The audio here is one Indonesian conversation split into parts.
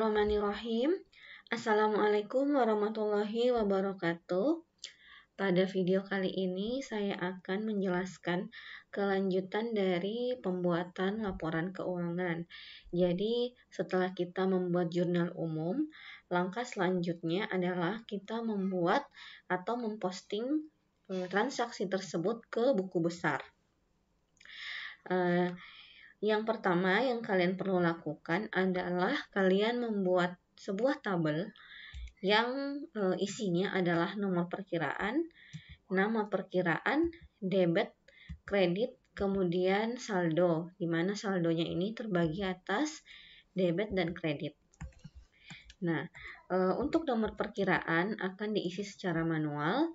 Bismillahirrahmanirrahim. Assalamualaikum warahmatullahi wabarakatuh. Pada video kali ini saya akan menjelaskan kelanjutan dari pembuatan laporan keuangan. Jadi setelah kita membuat jurnal umum, langkah selanjutnya adalah kita membuat atau memposting transaksi tersebut ke buku besar. Yang pertama yang kalian perlu lakukan adalah kalian membuat sebuah tabel yang isinya adalah nomor perkiraan, nama perkiraan, debit, kredit, kemudian saldo, di mana saldonya ini terbagi atas debit dan kredit. Nah, untuk nomor perkiraan akan diisi secara manual,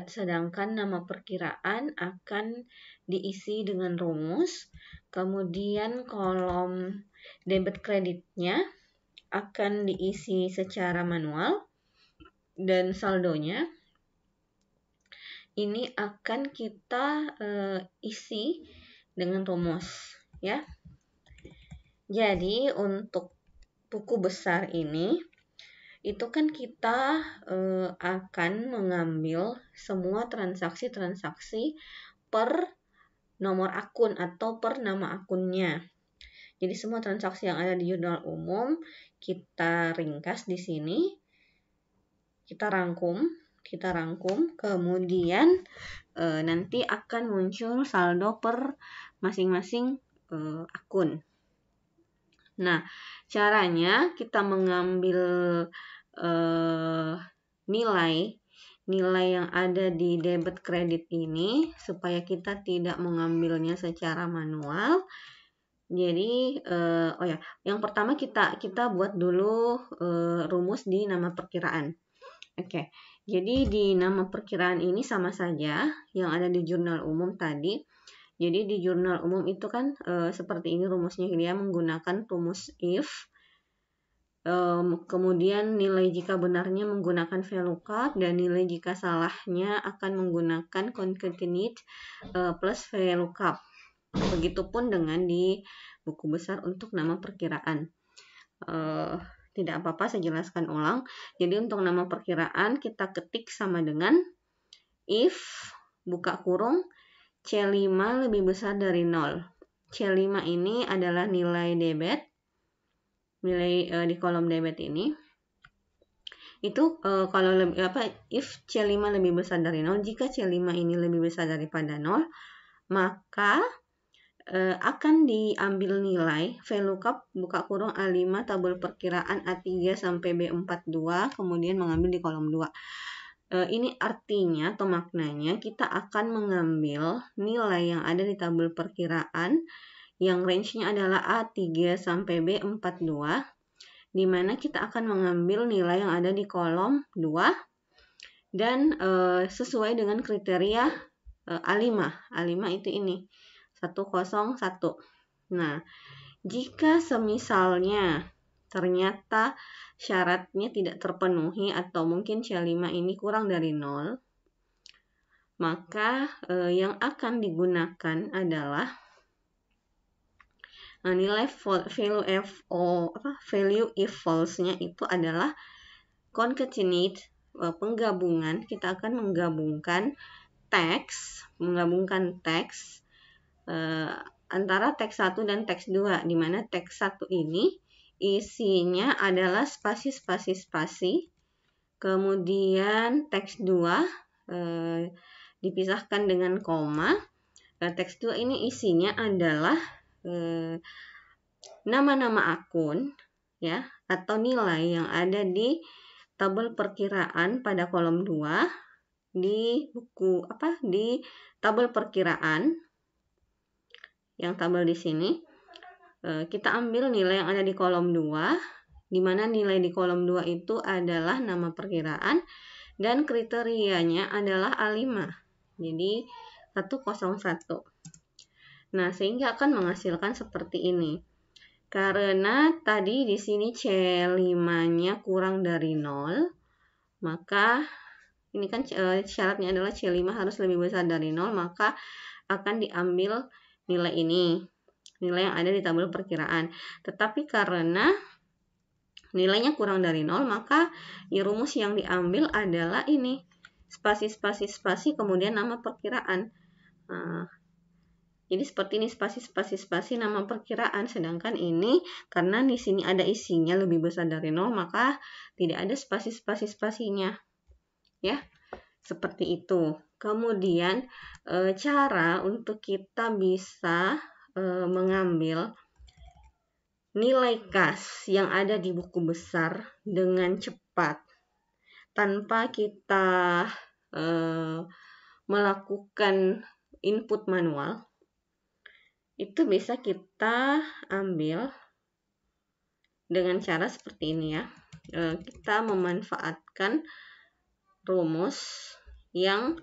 sedangkan nama perkiraan akan diisi dengan rumus. Kemudian kolom debit kreditnya akan diisi secara manual, dan saldonya ini akan kita isi dengan rumus, ya. Jadi untuk buku besar ini itu kan kita akan mengambil semua transaksi-transaksi per nomor akun atau per nama akunnya. Jadi semua transaksi yang ada di jurnal umum kita ringkas di sini, kita rangkum, kemudian nanti akan muncul saldo per masing-masing akun. Nah, caranya kita mengambil nilai yang ada di debit kredit ini supaya kita tidak mengambilnya secara manual. Jadi yang pertama kita buat dulu rumus di nama perkiraan. Oke. Jadi di nama perkiraan ini sama saja yang ada di jurnal umum tadi. Jadi di jurnal umum itu kan seperti ini rumusnya, dia menggunakan rumus if. Kemudian nilai jika benarnya menggunakan VLOOKUP, dan nilai jika salahnya akan menggunakan concatenate plus VLOOKUP. Begitupun dengan di buku besar untuk nama perkiraan. Tidak apa-apa, saya jelaskan ulang. Jadi untuk nama perkiraan kita ketik sama dengan if buka kurung C5 lebih besar dari 0. C5 ini adalah nilai debit. Nilai di kolom debit ini itu kalau if C5 lebih besar dari 0, jika C5 ini lebih besar daripada 0, maka akan diambil nilai VLOOKUP buka kurung A5 tabel perkiraan A3 sampai B42, kemudian mengambil di kolom 2. Ini artinya atau maknanya kita akan mengambil nilai yang ada di tabel perkiraan yang range-nya adalah A3 sampai B42, di mana kita akan mengambil nilai yang ada di kolom 2 dan sesuai dengan kriteria A5. A5 itu ini 101. Nah, jika semisalnya ternyata syaratnya tidak terpenuhi atau mungkin C5 ini kurang dari 0, maka yang akan digunakan adalah nilai value if false-nya itu adalah concatenate, penggabungan. Kita akan menggabungkan teks antara teks 1 dan teks 2, di mana teks 1 ini isinya adalah spasi, kemudian teks 2 dipisahkan dengan koma. Teks 2 ini isinya adalah nama-nama akun, ya, atau nilai yang ada di tabel perkiraan pada kolom 2 di tabel perkiraan. Yang tabel di sini kita ambil nilai yang ada di kolom 2, di mana nilai di kolom 2 itu adalah nama perkiraan dan kriterianya adalah A5. Jadi 101. Nah, sehingga akan menghasilkan seperti ini. Karena tadi di sini C5-nya kurang dari 0, maka ini kan syaratnya adalah C5 harus lebih besar dari 0, maka akan diambil nilai ini, nilai yang ada di tabel perkiraan. Tetapi karena nilainya kurang dari 0, maka ya rumus yang diambil adalah ini, spasi kemudian nama perkiraan. Nah, jadi seperti ini, spasi nama perkiraan, sedangkan ini karena di sini ada isinya lebih besar dari 0, maka tidak ada spasinya. Ya, seperti itu. Kemudian cara untuk kita bisa mengambil nilai kas yang ada di buku besar dengan cepat tanpa kita melakukan input manual, itu bisa kita ambil dengan cara seperti ini ya. Kita memanfaatkan rumus yang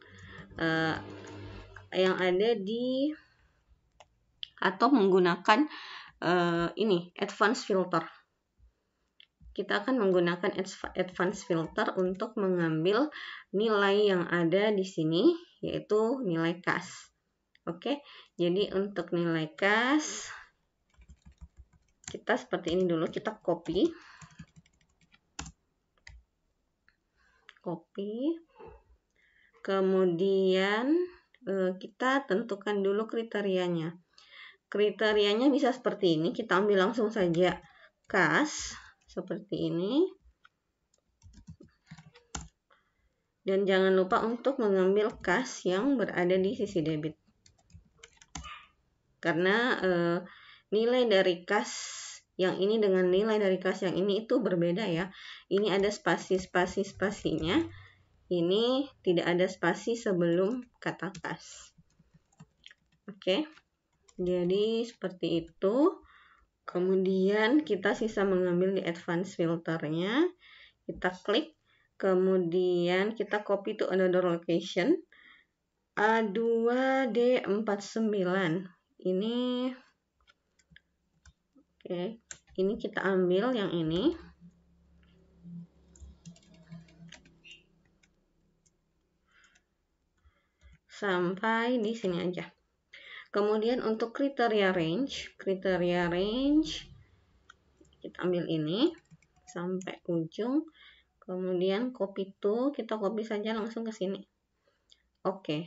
ada di, atau menggunakan ini advanced filter. Kita akan menggunakan advanced filter untuk mengambil nilai yang ada di sini, yaitu nilai kas. Oke, jadi untuk nilai kas kita seperti ini dulu, kita copy, kemudian kita tentukan dulu kriterianya. Kriterianya bisa seperti ini, kita ambil langsung saja kas seperti ini, dan jangan lupa untuk mengambil kas yang berada di sisi debit, karena nilai dari kas yang ini dengan nilai dari kas yang ini itu berbeda ya. Ini ada spasinya, ini tidak ada spasi sebelum kata kas. Oke, jadi seperti itu. Kemudian kita sisa mengambil di advanced filternya, kita klik, kemudian kita copy to another location, A2D49 ini. Oke, ini kita ambil yang ini, sampai di sini aja. Kemudian untuk kriteria range kita ambil ini sampai ujung, kemudian copy to, kita copy saja langsung ke sini. Oke,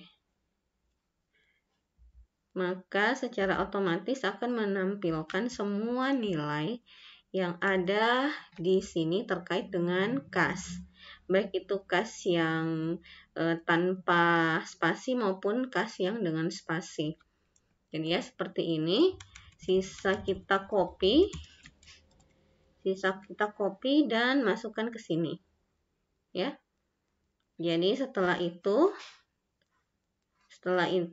maka secara otomatis akan menampilkan semua nilai yang ada di sini terkait dengan kas, baik itu kas yang tanpa spasi maupun kas yang dengan spasi. Jadi ya seperti ini. Sisa kita copy dan masukkan ke sini ya. Jadi setelah itu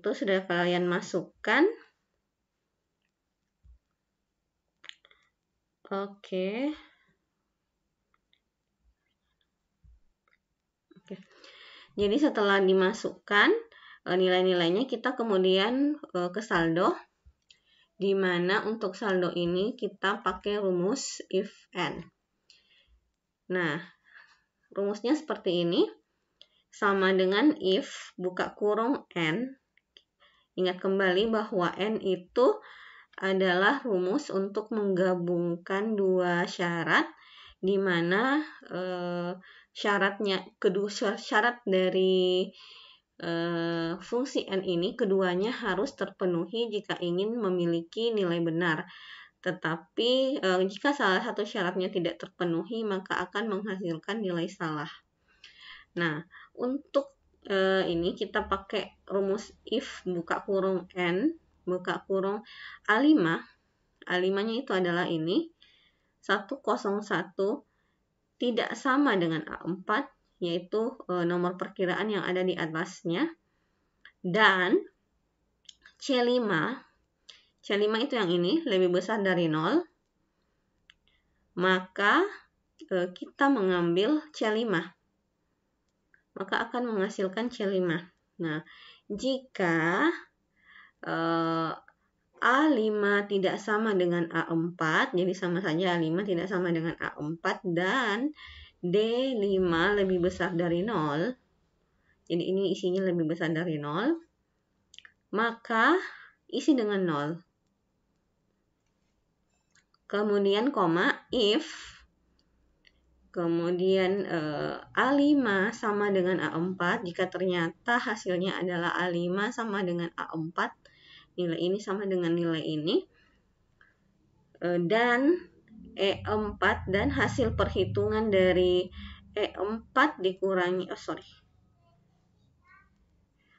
sudah kalian masukkan. Oke. Jadi setelah dimasukkan nilai-nilainya, kita kemudian ke saldo, di mana untuk saldo ini kita pakai rumus if n. Nah, rumusnya seperti ini, sama dengan if buka kurung n. Ingat kembali bahwa n itu adalah rumus untuk menggabungkan dua syarat, di mana syarat dari fungsi n ini keduanya harus terpenuhi jika ingin memiliki nilai benar. Tetapi jika salah satu syaratnya tidak terpenuhi, maka akan menghasilkan nilai salah. Nah, untuk ini kita pakai rumus if buka kurung n, buka kurung A5. A5-nya itu adalah ini, 101 tidak sama dengan A4, yaitu nomor perkiraan yang ada di atasnya, dan C5 itu yang ini lebih besar dari 0, maka kita mengambil C5, maka akan menghasilkan C5. Nah, jika A5 tidak sama dengan A4, jadi sama saja A5 tidak sama dengan A4, dan D5 lebih besar dari 0, jadi ini isinya lebih besar dari 0, maka isi dengan 0. Kemudian koma, if Kemudian A5 sama dengan A4, jika ternyata hasilnya adalah A5 sama dengan A4, nilai ini sama dengan nilai ini, dan E4 dan hasil perhitungan dari E4 dikurangi,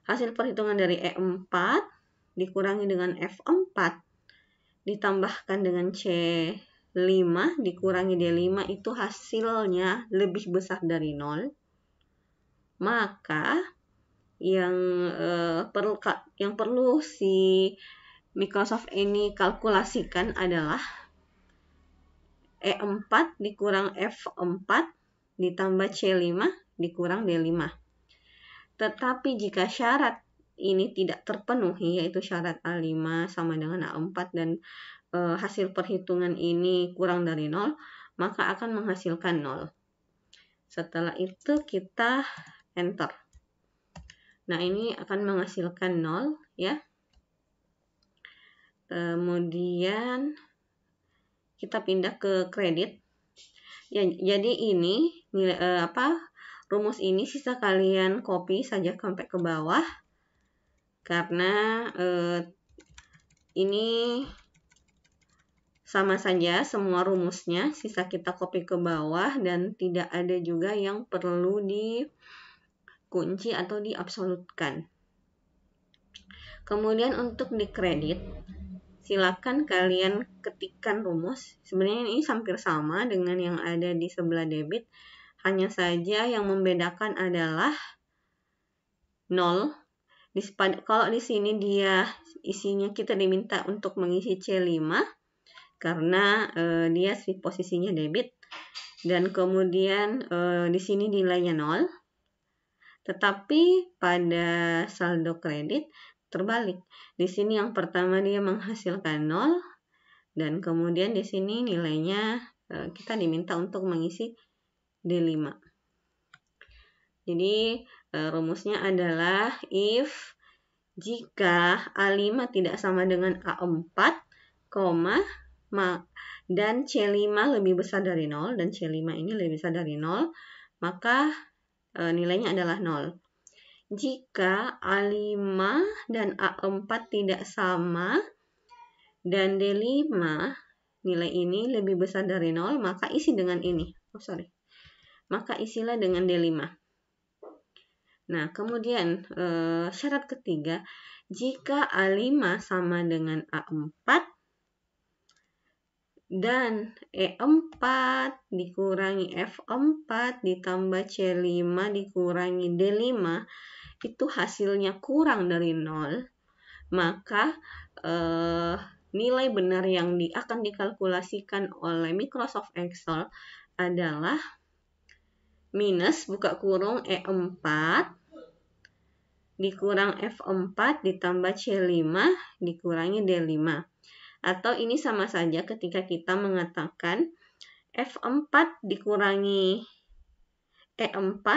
hasil perhitungan dari E4 dikurangi dengan F4 ditambahkan dengan C5 dikurangi D5 itu hasilnya lebih besar dari 0, maka yang perlu si Microsoft ini kalkulasikan adalah E4 dikurang F4 ditambah C5 dikurang D5. Tetapi jika syarat ini tidak terpenuhi, yaitu syarat A5 sama dengan A4 dan hasil perhitungan ini kurang dari 0, maka akan menghasilkan 0. Setelah itu kita enter. Nah, ini akan menghasilkan 0 ya. Kemudian kita pindah ke kredit. Ya, jadi ini rumus ini sisa kalian copy saja sampai ke bawah, karena ini sama saja semua rumusnya, sisa kita copy ke bawah dan tidak ada juga yang perlu dikunci atau diabsolutkan. Kemudian untuk di kredit, silakan kalian ketikkan rumus. Sebenarnya ini hampir sama dengan yang ada di sebelah debit, hanya saja yang membedakan adalah 0. Kalau di sini dia isinya kita diminta untuk mengisi C5 karena dia posisinya debit, dan kemudian di sini nilainya 0. Tetapi pada saldo kredit terbalik. Di sini yang pertama dia menghasilkan 0 dan kemudian di sini nilainya kita diminta untuk mengisi D5. Jadi rumusnya adalah if jika A5 tidak sama dengan A4, dan C5 lebih besar dari 0, dan C5 ini lebih besar dari 0, maka nilainya adalah 0. Jika A5 dan A4 tidak sama, dan D5 nilai ini lebih besar dari 0, maka isi dengan ini. Maka isilah dengan D5. Nah, kemudian syarat ketiga, jika A5 sama dengan A4 dan E4 dikurangi F4 ditambah C5 dikurangi D5 itu hasilnya kurang dari 0, maka nilai benar yang akan dikalkulasikan oleh Microsoft Excel adalah minus buka kurung E4 dikurang F4 ditambah C5 dikurangi D5. Atau ini sama saja ketika kita mengatakan F4 dikurangi E4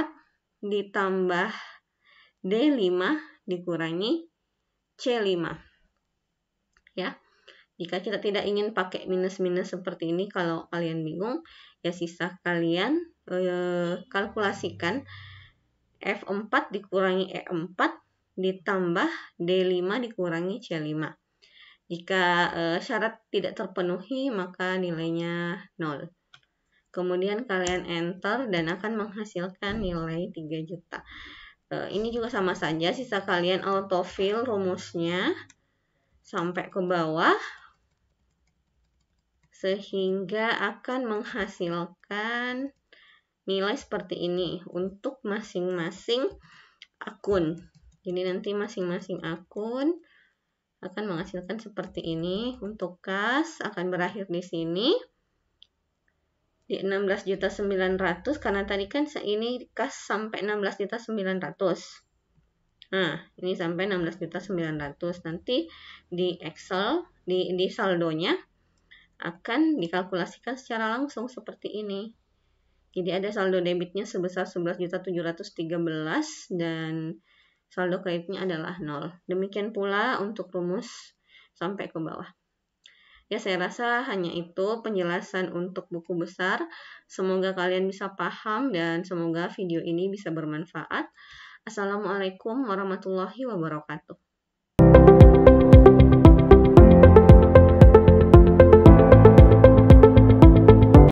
ditambah D5 dikurangi C5. Ya. Jika kita tidak ingin pakai minus-minus seperti ini, kalau kalian bingung, ya sisa kalian kalkulasikan F4 dikurangi E4 ditambah D5 dikurangi C5. Jika syarat tidak terpenuhi, maka nilainya 0. Kemudian kalian enter dan akan menghasilkan nilai 3 juta. Ini juga sama saja, sisa kalian autofill rumusnya sampai ke bawah, sehingga akan menghasilkan nilai seperti ini untuk masing-masing akun. Jadi nanti masing-masing akun akan menghasilkan seperti ini. Untuk kas akan berakhir di sini di 16.900.000, karena tadi kan ini kas sampai 16.900.000. Nah, ini sampai 16.900.000. Nanti di Excel di saldonya akan dikalkulasikan secara langsung seperti ini. Jadi ada saldo debitnya sebesar 11.713 dan saldo kreditnya adalah 0. Demikian pula untuk rumus sampai ke bawah. Ya, saya rasa hanya itu penjelasan untuk buku besar. Semoga kalian bisa paham dan semoga video ini bisa bermanfaat. Assalamualaikum warahmatullahi wabarakatuh.